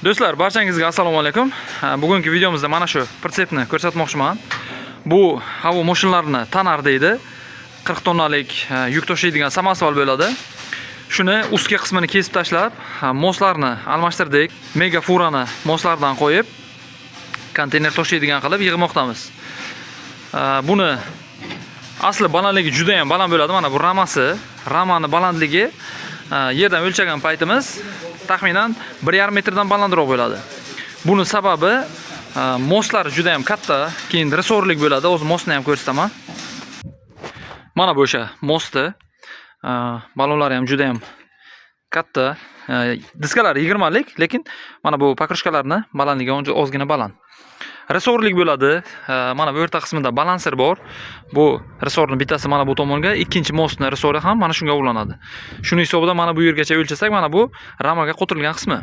Do'stlar, barchangizga assalomu alaykum. Bugungi videomizda mana shu pritsepni ko'rsatmoqchiman. Bu havo mashinalarini tanar deydi. 40 tonnalik yuk tashiydigan samosval bo'ladi. Shuni ustki qismini kesib tashlab, moslarni almashtirdik. Mega furani moslardan qo'yib, konteyner tashiydigan qilib yig'moqdamiz. Buni asli balandligi juda ham baland bo'ladi. Mana bu ramasi, ramani balandligi yerdan o'lchagan paytimiz taxminan 1,5 metrdan balandroq bo'ladi. Buni sababi moslar juda ham katta, keyin resorlik bo'ladi. O'z mosni ham ko'rsataman. Mana bu o'sha mosni. Balonlari ham juda ham katta. Diskalari 20 lik, lekin mana bu pakrushkalarni balandligi ozgina baland. Resorlik bo'ladi. Mana bu o'rta qismida balanser bor. Bu resorning bittasi mana bu tomonga, ikkinchi mostning resori ham mana shunga ulanadi. Shuning hisobidan mana bu yergacha o'lchasak, mana bu ramaga qo'tirilgan qismi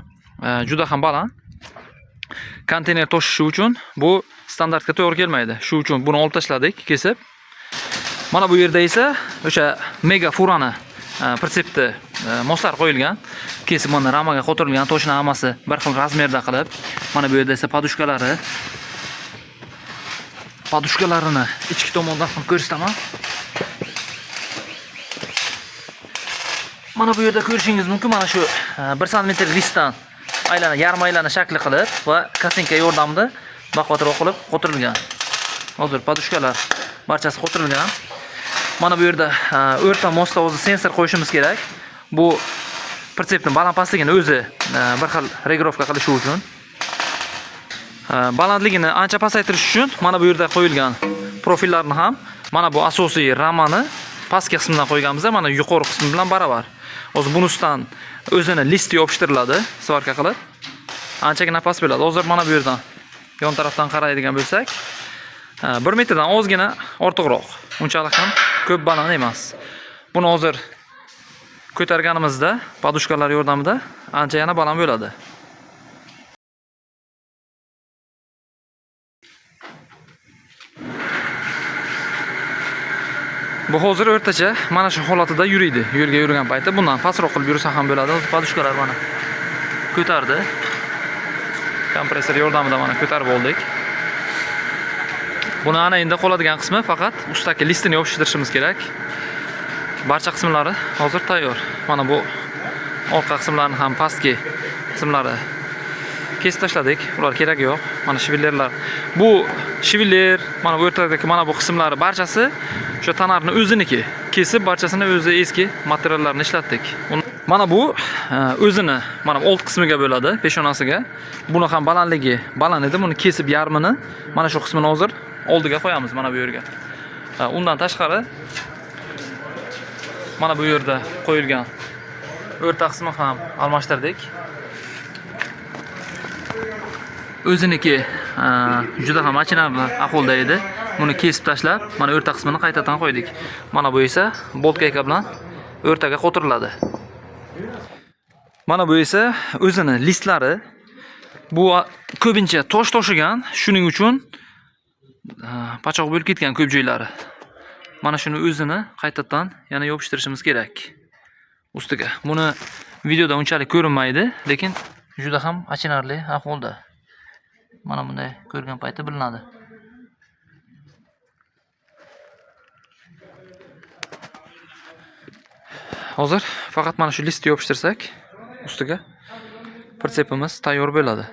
juda ham baland. Konteyner toshishi uchun bu standartga to'g'ri kelmaydi. Shu uchun buni olib tashladik, kesib. Mana bu yerda esa o'sha mega furani pritsepni moslar qo'yilgan. Kesib mana ramaga qo'tirilgan, toshning hammasi bir xil razmerda qilib. Mana bu yerda esa padushkalarini ichki tomondan ham ko'rsataman. Mana bu yerda ko'rishingiz mumkin, mana shu 1 sm listdan yarim aylana shakli qilib va kasinka yordamida baqvatroq qilib qo'tirilgan. Hozir padushkalar barchasi qo'tirilgan. Mana bu yerda o'rta mosda o'zi sensor qo'yishimiz kerak. Bu pritsepning baland pastligini o'zi bir xil regulovka qilish uchun. Balandligini ancha pasaytirish uchun mana bu yerda qo'yilgan profillarni ham mana bu asosiy ramani pastki qismidan qo'yganmiz, mana yuqori qismi bilan baravar. O'zi bunisidan o'zini listi yopishtiriladi, svarka qilib. Anchagina past bo'ladi. Hozir mana bu yerdan yon tarafdan qaraydigan bo'lsak, 1 metrdan ozgina ortiqroq. Unchalik ham ko'p baland emas. Buni hozir ko'targanimizda padushkalar yordamida ancha yana baland bo'ladi. Bu hozir o'rtacha mana shu holatida yuriydi. Yo'lga yurgan paytda bundan pastroq qilib yursa ham bo'ladi. Hozir padushkalar mana ko'tardi. Kompressor yordamida mana ko'tarib oldik. Buni ana endi qoladigan qismi faqat ustdagi listini yopishtirishimiz kerak. Barcha qismlari hozir tayyor. Mana bu orqa qismlarni ham pastki qismlari kesib tashladik. Ular kerak yo'q. Mana shivillerlar. Bu shiviller, mana bu o'rtadagi mana bu qismlari barchasi o'sha tanarning o'ziniki. Kesib barchasini o'zi eski materiallarni ishlatdik. Mana bu o'zini mana old qismiga bo'ladi, peshonasiga. Buni ham balandligi baland edi. Buni kesib yarmini mana shu qismini hozir oldiga qo'yamiz, mana bu yerga. Undan tashqari mana bu yerda qo'yilgan o'rta qismi ham almashtirdik. O'ziniki juda ham achinarli ahvolda edi. Buni kesib tashlab, mana o'rta qismini qaytadan qo'ydik. Mana bu esa boltkayka bilan o'rtaga qo'tiriladi. Mana bu esa o'zini listlari. Bu ko'pincha tosh toshigan, shuning uchun pachoq bo'lib ketgan ko'p joylari. Mana shuni o'zini qaytadan yana yopishtirishimiz kerak ustiga. Buni videoda unchalik ko'rinmaydi, lekin juda ham achinarli ahvolda. Mana bunday ko'rgan payti bilinadi. Hozir faqat mana shu listni yopishtirsak, ustiga pritsepimiz tayyor bo'ladi.